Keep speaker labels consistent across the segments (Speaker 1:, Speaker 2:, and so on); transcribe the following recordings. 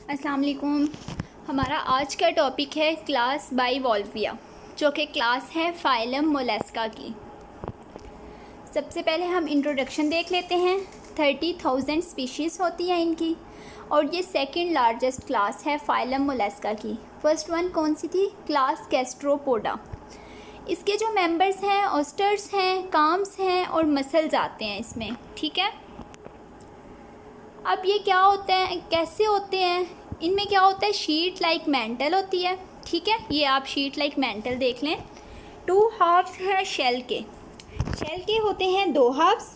Speaker 1: अस्सलाम वालेकुम। हमारा आज का टॉपिक है क्लास बाइवॉल्विया, जो कि क्लास है फाइलम मोलस्का की। सबसे पहले हम इंट्रोडक्शन देख लेते हैं। 30,000 स्पीशीज़ होती हैं इनकी, और ये सेकंड लार्जेस्ट क्लास है फाइलम मोलस्का की। फर्स्ट वन कौन सी थी? Class Gastropoda. इसके जो मेंबर्स हैं ऑस्टर्स हैं, काम्स हैं और मसल्स आते हैं इसमें, ठीक है। अब ये क्या होते हैं, कैसे होते हैं? इनमें क्या होता है, शीट लाइक मेंटल होती है, ठीक है। ये आप शीट लाइक मेंटल देख लें। 2 हाफ्स हैं शेल के होते हैं 2 हाफ्स।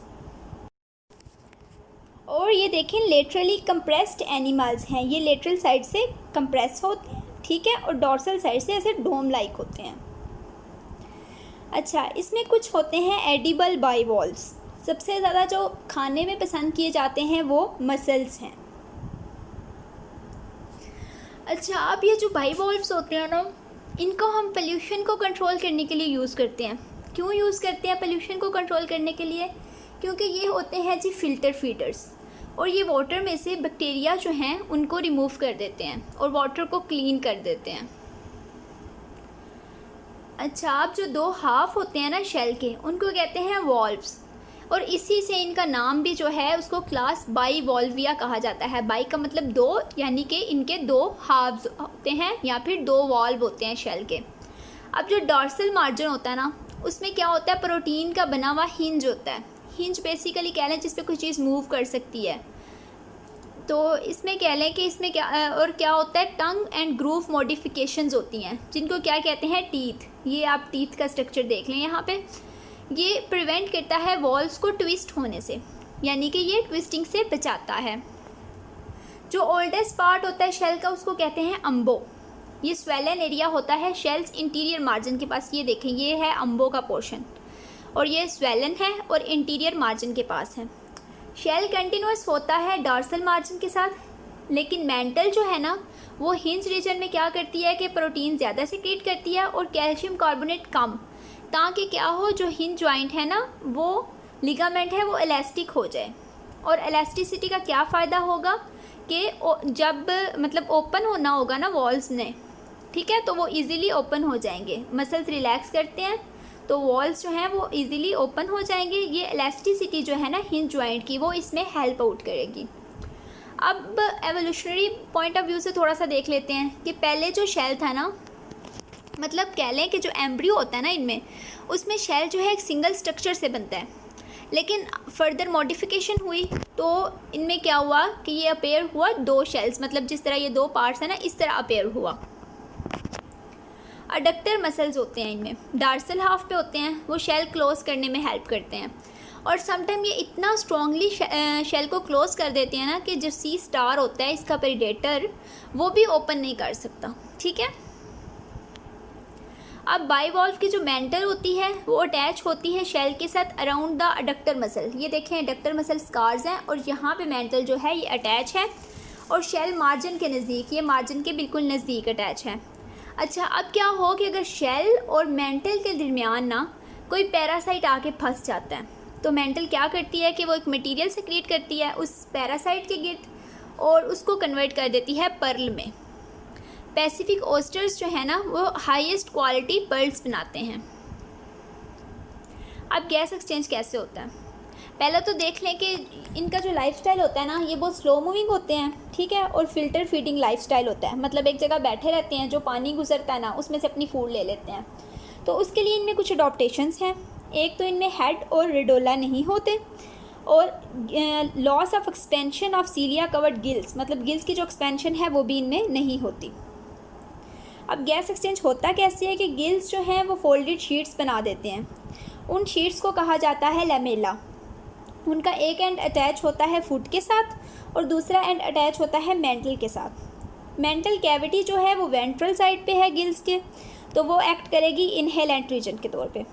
Speaker 1: और ये देखें लेटरली कंप्रेस्ड एनिमल्स हैं, ये लेटरल साइड से कंप्रेस होते हैं, ठीक है, और डॉर्सल साइड से ऐसे डोम लाइक होते हैं। अच्छा, इसमें कुछ होते हैं एडिबल बाइवॉल्व्स। सबसे ज़्यादा जो खाने में पसंद किए जाते हैं वो मसल्स हैं। अच्छा, अब ये जो बाइवॉल्व्स होते हैं ना, इनको हम पोल्यूशन को कंट्रोल करने के लिए यूज़ करते हैं। क्यों यूज़ करते हैं पोल्यूशन को कंट्रोल करने के लिए? क्योंकि ये होते हैं जी फिल्टर फीडर्स, और ये वाटर में से बैक्टीरिया जो हैं उनको रिमूव कर देते हैं और वाटर को क्लीन कर देते हैं। अच्छा, अब जो 2 हाफ होते हैं ना शेल के, उनको कहते हैं वॉल्व्स, और इसी से इनका नाम भी जो है उसको क्लास बाइवॉल्विया कहा जाता है। बाई का मतलब 2, यानी कि इनके 2 हाफ्स होते हैं या फिर 2 वॉल्व होते हैं शेल के। अब जो डॉर्सल मार्जिन होता है ना, उसमें क्या होता है, प्रोटीन का बना हुआ हिंज होता है। हिंज बेसिकली कह लें जिस पे कोई चीज़ मूव कर सकती है, तो इसमें कह लें कि इसमें क्या होता है, टंग एंड ग्रूव मॉडिफिकेशंस होती हैं, जिनको क्या कहते हैं, टीथ। ये आप टीथ का स्ट्रक्चर देख लें यहाँ पे। ये प्रिवेंट करता है वॉल्व्स को ट्विस्ट होने से, यानी कि ये ट्विस्टिंग से बचाता है। जो ओल्डेस्ट पार्ट होता है शेल का, उसको कहते हैं अम्बो। ये स्वेलन एरिया होता है शेल्स इंटीरियर मार्जिन के पास। ये देखें, ये है अम्बो का पोर्शन, और ये स्वेलन है और इंटीरियर मार्जिन के पास है। शेल कंटिन्यूस होता है डॉर्सल मार्जिन के साथ, लेकिन मेंटल जो है ना, वो हिंज रीजन में क्या करती है कि प्रोटीन ज़्यादा सिक्रीट करती है और कैल्शियम कार्बोनेट कम, ताकि क्या हो, जो हिंज जॉइंट है ना, वो लिगामेंट है, वो इलास्टिक हो जाए। और इलास्टिसिटी का क्या फ़ायदा होगा कि जब मतलब ओपन होना होगा ना वॉल्स ने, ठीक है, तो वो इजीली ओपन हो जाएंगे। मसल्स रिलैक्स करते हैं तो वॉल्स जो हैं वो इजीली ओपन हो जाएंगे। ये इलास्टिसिटी जो है ना हिंज जॉइंट की, वो इसमें हेल्प आउट करेगी। अब एवोल्यूशनरी पॉइंट ऑफ व्यू से थोड़ा सा देख लेते हैं कि पहले जो शेल था ना, मतलब कह लें कि जो एम्ब्रियो होता है ना इनमें, उसमें शेल जो है एक सिंगल स्ट्रक्चर से बनता है। लेकिन फर्दर मॉडिफिकेशन हुई तो इनमें क्या हुआ कि ये अपेयर हुआ 2 शेल्स, मतलब जिस तरह ये 2 पार्ट्स हैं ना, इस तरह अपेयर हुआ। अडक्टर मसल्स होते हैं इनमें, डार्सल हाफ पे होते हैं, वो शेल क्लोज करने में हेल्प करते हैं। और समटाइम ये इतना स्ट्रॉन्गली शेल को क्लोज कर देते हैं ना कि जो सी स्टार होता है इसका प्रेडेटर, वो भी ओपन नहीं कर सकता, ठीक है। अब बाइवॉल्व की जो मेंटल होती है वो अटैच होती है शेल के साथ अराउंड द अडक्टर मसल। ये देखें, अडक्टर मसल स्कार्स हैं और यहाँ पे मेंटल जो है ये अटैच है, और शेल मार्जिन के नज़दीक, ये मार्जिन के बिल्कुल नज़दीक अटैच है। अच्छा, अब क्या हो कि अगर शेल और मेंटल के दरमियान ना कोई पैरासाइट आके फंस जाता है, तो मेंटल क्या करती है कि वो एक मटीरियल सेक्रेट करती है उस पैरासाइट के गिर्द, और उसको कन्वर्ट कर देती है पर्ल में। पैसिफिक ओस्टर्स जो है ना, वो हाईएस्ट क्वालिटी पर्ल्स बनाते हैं। अब गैस एक्सचेंज कैसे होता है, पहले तो देख लें कि इनका जो लाइफस्टाइल होता है ना, ये बहुत स्लो मूविंग होते हैं, ठीक है, और फिल्टर फीडिंग लाइफस्टाइल होता है। मतलब एक जगह बैठे रहते हैं, जो पानी गुजरता है ना उसमें से अपनी फूड ले लेते हैं। तो उसके लिए इनमें कुछ अडॉप्टेशंस हैं। एक तो इनमें हेड और रेडोला नहीं होते, और loss of expansion of सीलिया covered gills, मतलब गिल्स की जो एक्सपेंशन है वो भी इनमें नहीं होती। अब गैस एक्सचेंज होता कैसे है कि गिल्स जो हैं वो फोल्डेड शीट्स बना देते हैं। उन शीट्स को कहा जाता है लैमेला। उनका एक एंड अटैच होता है फुट के साथ और दूसरा एंड अटैच होता है मेंटल के साथ। मेंटल कैविटी जो है वो वेंट्रल साइड पे है गिल्स के, तो वो एक्ट करेगी इनहेलेंट रीजन के तौर पे,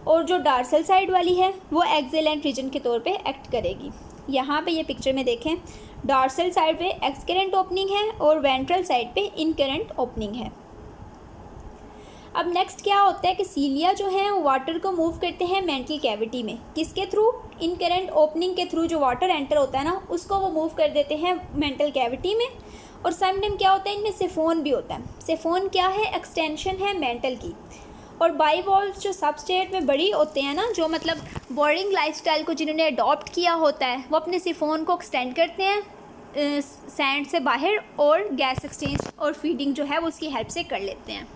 Speaker 1: और जो डार्सल साइड वाली है वो एक्सेलेंट रीजन के तौर पे एक्ट करेगी। यहाँ पे ये पिक्चर में देखें, डार्सल साइड पे एक्सकरेंट ओपनिंग है और वेंट्रल साइड पे इनकरेंट ओपनिंग है। अब नेक्स्ट क्या होता है कि सीलिया जो है वो वाटर को मूव करते हैं मेंटल कैविटी में, किसके थ्रू, इनकरेंट ओपनिंग के थ्रू जो वाटर एंटर होता है ना उसको वो मूव कर देते हैं मेंटल कैविटी में। और समटाइम क्या होता है इनमें सिफोन भी होता है। सिफोन क्या है, एक्सटेंशन है मेंटल की। और बाइवॉल्व्स जो सबस्टेट में बड़ी होते हैं ना, जो मतलब बोरिंग लाइफस्टाइल को जिन्होंने अडॉप्ट किया होता है, वो अपने सिफोन को एक्सटेंड करते हैं सैंड से बाहर और गैस एक्सचेंज और फीडिंग जो है वो उसकी हेल्प से कर लेते हैं।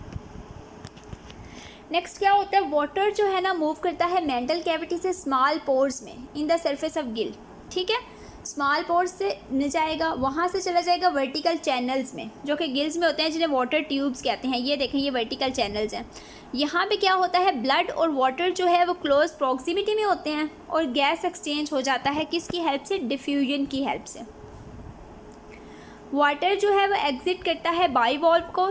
Speaker 1: नेक्स्ट क्या होता है, वाटर जो है ना मूव करता है मेंटल कैविटी से स्मॉल पोर्स में in the surface of gill. ठीक है, स्मॉल पोर्स से न जाएगा, वहाँ से चला जाएगा वर्टिकल चैनल्स में जो कि गिल्स में होते हैं, जिन्हें वाटर ट्यूब्स कहते हैं। ये देखें, ये वर्टिकल चैनल्स हैं। यहाँ पे क्या होता है, ब्लड और वाटर जो है वो क्लोज प्रॉक्सिमिटी में होते हैं और गैस एक्सचेंज हो जाता है किसकी हेल्प से, डिफ्यूजन की हेल्प से। वाटर जो है वो एग्जिट करता है बाइवॉल्व को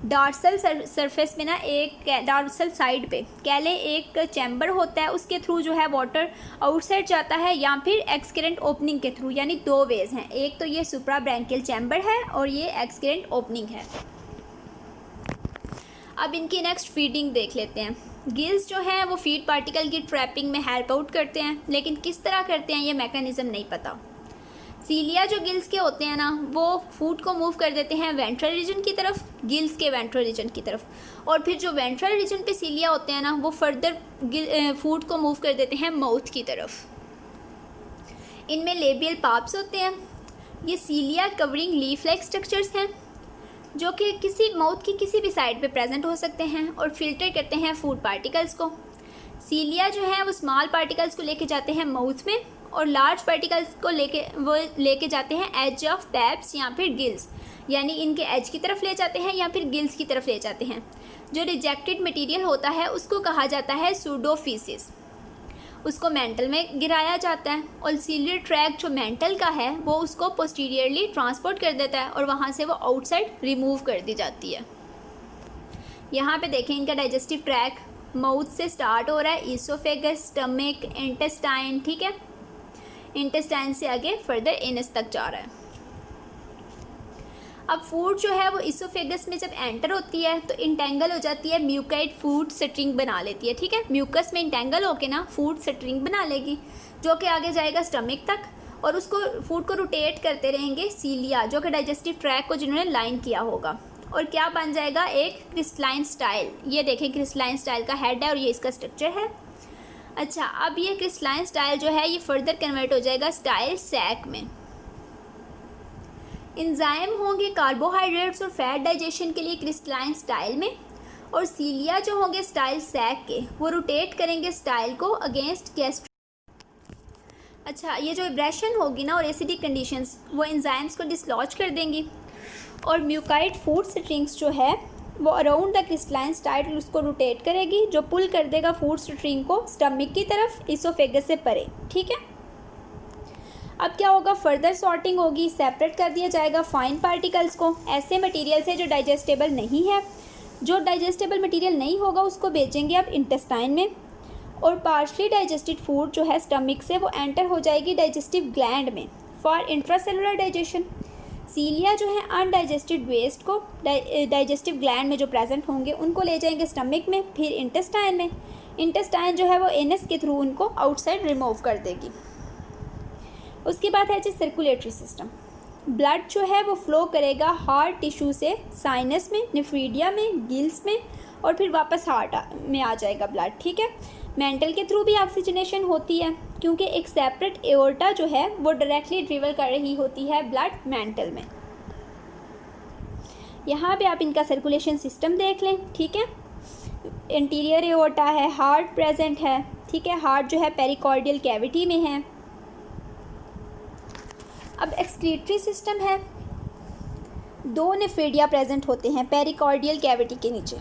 Speaker 1: डार्सल सरफेस में ना, एक डार्सल साइड पे कैले एक चैम्बर होता है, उसके थ्रू जो है वाटर आउटसाइड जाता है, या फिर एक्सक्रेंट ओपनिंग के थ्रू। यानी दो वेज हैं, एक तो ये सुप्रा ब्रैंकियल चैम्बर है और ये एक्सक्रेंट ओपनिंग है। अब इनकी नेक्स्ट फीडिंग देख लेते हैं। गिल्स जो हैं वो फीड पार्टिकल की ट्रैपिंग में हेल्प आउट करते हैं, लेकिन किस तरह करते हैं ये मैकेनिज्म नहीं पता। सीलिया जो गिल्स के होते हैं ना, वो फूड को मूव कर देते हैं वेंट्रल रीजन की तरफ, गिल्स के वेंट्रल रीजन की तरफ, और फिर जो वेंट्रल रीजन पे सीलिया होते हैं ना, वो फर्दर फूड को मूव कर देते हैं माउथ की तरफ। इनमें लेबियल पार्प्स होते हैं। ये सीलिया कवरिंग लीफ लाइक स्ट्रक्चर्स हैं जो कि किसी माउथ की किसी भी साइड पे प्रेजेंट हो सकते हैं और फिल्टर करते हैं फूड पार्टिकल्स को। सीलिया जो है वो स्मॉल पार्टिकल्स को लेके जाते हैं माउथ में और लार्ज पार्टिकल्स को लेके जाते हैं एज ऑफ पैप्स या फिर गिल्स, यानी इनके एज की तरफ ले जाते हैं या फिर गिल्स की तरफ ले जाते हैं। जो रिजेक्टेड मटेरियल होता है उसको कहा जाता है सूडोफिसिस, उसको मेंटल में गिराया जाता है और सीलियर ट्रैक जो मेंटल का है वो उसको पोस्टीरियरली ट्रांसपोर्ट कर देता है और वहाँ से वो आउटसाइड रिमूव कर दी जाती है। यहाँ पे देखें इनका डाइजेस्टिव ट्रैक माउथ से स्टार्ट हो रहा है, ईसोफेगस, स्टमक, इंटेस्टाइन। ठीक है, इंटेस्टाइन से आगे फर्दर एनस तक जा रहा है। अब फूड जो है वो ईसोफेगस में जब एंटर होती है तो इंटेंगल हो जाती है, म्यूकाइड फूड स्ट्रिंग बना लेती है। ठीक है, म्यूकस में इंटेंगल होके ना फूड स्ट्रिंग बना लेगी जो कि आगे जाएगा स्टमक तक और उसको फूड को रोटेट करते रहेंगे सीलिया, जो कि डाइजेस्टिव ट्रैक को जिन्होंने लाइन किया होगा, और क्या बन जाएगा, एक क्रिस्टलाइन स्टाइल। ये देखें क्रिस्टलाइन स्टाइल का हेड है और ये इसका स्ट्रक्चर है। अच्छा, अब ये क्रिस्टलाइन स्टाइल जो है ये फर्दर कन्वर्ट हो जाएगा स्टाइल सैक में। एंजाइम होंगे कार्बोहाइड्रेट्स और फैट डाइजेशन के लिए क्रिस्टलाइन स्टाइल में, और सीलिया जो होंगे स्टाइल सैक के, वो रोटेट करेंगे स्टाइल को अगेंस्ट गैस्ट्रो। अच्छा, ये जो एब्रेशन होगी ना और एसिडिक कंडीशंस वो एंजाइम्स को डिसलॉज कर देंगी और म्यूकाइड फूड स्ट्रिंग्स जो है वो अराउंड द क्रिस्टलाइन स्टाइल उसको रोटेट करेगी, जो पुल कर देगा फूड स्ट्रिंग को स्टमक की तरफ ईसोफेगस से परे। ठीक है, अब क्या होगा, फर्दर सॉर्टिंग होगी, सेपरेट कर दिया जाएगा फाइन पार्टिकल्स को ऐसे मटेरियल से जो डाइजेस्टेबल नहीं है। जो डाइजेस्टेबल मटेरियल नहीं होगा उसको भेजेंगे अब इंटेस्टाइन में, और पार्शली डाइजेस्टेड फूड जो है स्टमक से वो एंटर हो जाएगी डाइजेस्टिव ग्लैंड में फॉर इंट्रासेलुलर डाइजेशन। सीलिया जो है अनडाइजेस्टेड वेस्ट को डाइजेस्टिव ग्लैंड में जो प्रेजेंट होंगे उनको ले जाएंगे स्टमक में, फिर इंटेस्टाइन में। इंटेस्टाइन जो है वो एनस के थ्रू उनको आउटसाइड रिमूव कर देगी। उसके बाद है जी सर्कुलेटरी सिस्टम। ब्लड जो है वो फ्लो करेगा हार्ट टिश्यू से साइनस में, नेफ्रीडिया में, गिल्स में, और फिर वापस हार्ट में आ जाएगा ब्लड। ठीक है, मेंटल के थ्रू भी ऑक्सीजनेशन होती है क्योंकि एक सेपरेट एओर्टा जो है वो डायरेक्टली ट्रेवल कर रही होती है ब्लड मेंटल में। यहाँ पे आप इनका सर्कुलेशन सिस्टम देख लें। ठीक है, इंटीरियर एओर्टा है, हार्ट प्रेजेंट है। ठीक है, हार्ट जो है पेरिकार्डियल कैविटी में है। अब एक्सक्रीटरी सिस्टम है, दो नेफ्रेडिया प्रेजेंट होते हैं पेरिकार्डियल कैविटी के नीचे।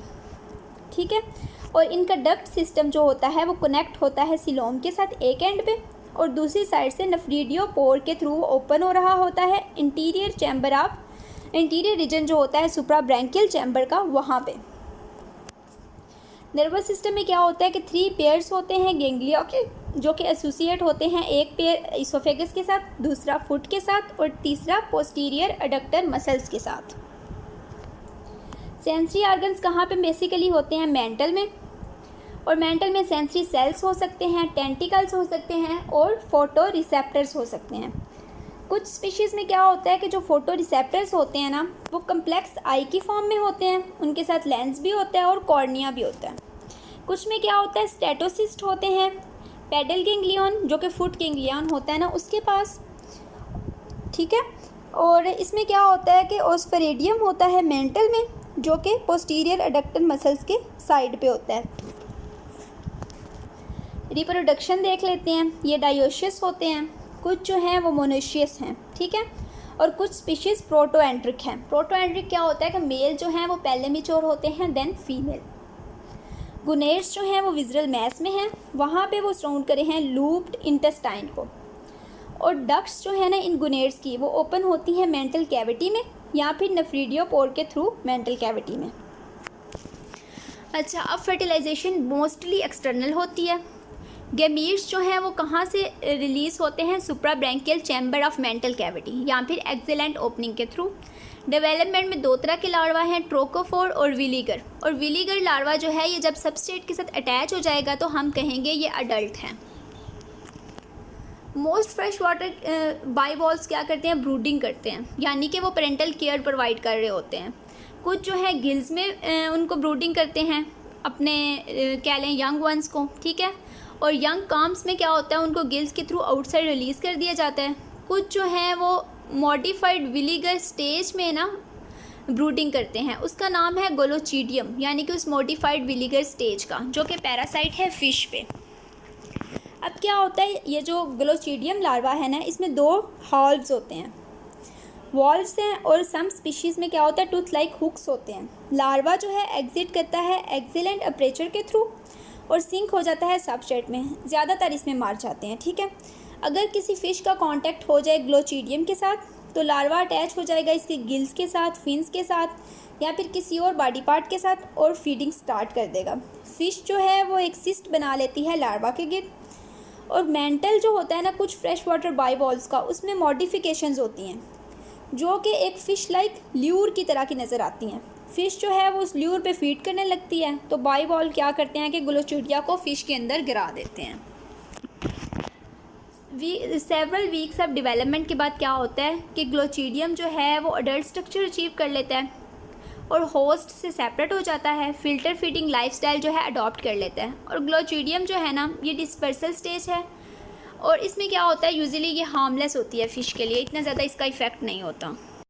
Speaker 1: ठीक है, और इनका डक्ट सिस्टम जो होता है वो कनेक्ट होता है सिलोम के साथ एक एंड पे, और दूसरी साइड से नेफ्रीडियो पोर के थ्रू ओपन हो रहा होता है interior chamber of interior region जो होता है सुप्रा ब्रैंकियल चैम्बर का, वहाँ पे। नर्वस सिस्टम में क्या होता है कि 3 पेयर्स होते हैं गेंगलिया के, जो कि एसोसिएट होते हैं, एक पेयर इसोफेगस के साथ, दूसरा फुट के साथ और तीसरा पोस्टीरियर एडक्टर मसल्स के साथ। सेंसरी ऑर्गन्स कहाँ पे बेसिकली होते हैं? मेंटल में, और मेंटल में सेंसरी सेल्स हो सकते हैं, टेंटिकल्स हो सकते हैं और फोटो रिसेप्टर्स हो सकते हैं। कुछ स्पीशीज़ में क्या होता है कि जो फोटो रिसेप्टर्स होते हैं ना, वो कम्प्लेक्स आई की फॉर्म में होते हैं, उनके साथ लेंस भी होता है और कॉर्निया भी होता है। कुछ में क्या होता है, स्टेटोसिस्ट होते हैं, पेडल गेंग्लियन जो कि फुट गेंग्लियन होता है ना उसके पास, ठीक है। और इसमें क्या होता है कि ओस्फेरेडियम होता है मेंटल में, जो कि पोस्टीरियर एडक्टर मसल्स के साइड पे होता है। रिप्रोडक्शन देख लेते हैं। ये डायोशियस होते हैं, कुछ जो हैं वो मोनोशियस हैं, ठीक है। और कुछ स्पीशीज़ प्रोटोएंट्रिक हैं। प्रोटोएंट्रिक क्या होता है कि मेल जो हैं वो पहले मैच्योर होते हैं, देन फीमेल। गुनेड्स जो हैं वो विज़रल मैस में हैं, वहाँ पे वो सराउंड करे हैं लूप्ड इंटेस्टाइन को। और डक्ट्स जो है ना इन गुनेड्स की, वो ओपन होती हैं मेंटल कैविटी में या फिर नेफ्रीडियोपोर के थ्रू मेंटल कैविटी में। अच्छा, अब फर्टिलाइजेशन मोस्टली एक्सटर्नल होती है। गैमीट्स जो हैं वो कहाँ से रिलीज़ होते हैं? सुप्राब्रैंकियल चैम्बर ऑफ मेंटल कैविटी या फिर एक्सेलेंट ओपनिंग के थ्रू। डेवलपमेंट में दो तरह के लार्वा हैं, ट्रोकोफोर और विलीगर। और विलीगर लार्वा जो है ये जब सबस्ट्रेट के साथ अटैच हो जाएगा तो हम कहेंगे ये अडल्ट हैं। मोस्ट फ्रेश वाटर बाइवॉल्व्स क्या करते हैं? ब्रूडिंग करते हैं, यानी कि वो पेरेंटल केयर प्रोवाइड कर रहे होते हैं। कुछ जो है गिल्स में उनको ब्रूडिंग करते हैं, अपने कह लें यंग वंस को, ठीक है। और यंग काम्स में क्या होता है, उनको गिल्स के थ्रू आउटसाइड रिलीज़ कर दिया जाता है। कुछ जो हैं वो मॉडिफाइड विलीगर स्टेज में ना ब्रूडिंग करते हैं, उसका नाम है गोलोचीडियम, यानी कि उस मॉडिफाइड विलीगर स्टेज का, जो कि पैरासाइट है फिश पे। अब क्या होता है, ये जो गोलोचीडियम लार्वा है ना, इसमें दो हॉल्व्स होते हैं, वॉल्व्स हैं। और सम स्पीशीज़ में क्या होता है, टूथ लाइक हुक्स होते हैं। लार्वा जो है एग्जिट करता है एक्सीलेंट अपर्चर के थ्रू और सिंक हो जाता है सबस्ट्रेट में, ज़्यादातर इसमें मार जाते हैं, ठीक है। अगर किसी फ़िश का कांटेक्ट हो जाए ग्लोचीडियम के साथ तो लार्वा अटैच हो जाएगा इसके गिल्स के साथ, फिन्स के साथ या फिर किसी और बॉडी पार्ट के साथ और फीडिंग स्टार्ट कर देगा। फ़िश जो है वो एक सिस्ट बना लेती है लार्वा के गिर्द। और मेंटल जो होता है ना कुछ फ्रेश वाटर बाइवॉल्व्स का, उसमें मॉडिफिकेशंस होती हैं जो कि एक फ़िश लाइक ल्यूर की तरह की नज़र आती हैं। फ़िश जो है वो उस ल्यूर पे फीड करने लगती है, तो बाइवॉल्व क्या करते हैं कि ग्लोचीडिया को फ़िश के अंदर गिरा देते हैं। सेवरल वीक्स ऑफ डेवलपमेंट के बाद क्या होता है कि ग्लोचीडियम जो है वो अडल्ट स्ट्रक्चर अचीव कर लेता है और होस्ट से सेपरेट हो जाता है, फिल्टर फीडिंग लाइफस्टाइल जो है अडॉप्ट कर लेता है। और ग्लोचीडियम जो है ना ये डिस्पर्सल स्टेज है और इसमें क्या होता है, यूजुअली ये हार्मलेस होती है फ़िश के लिए, इतना ज़्यादा इसका इफ़ेक्ट नहीं होता।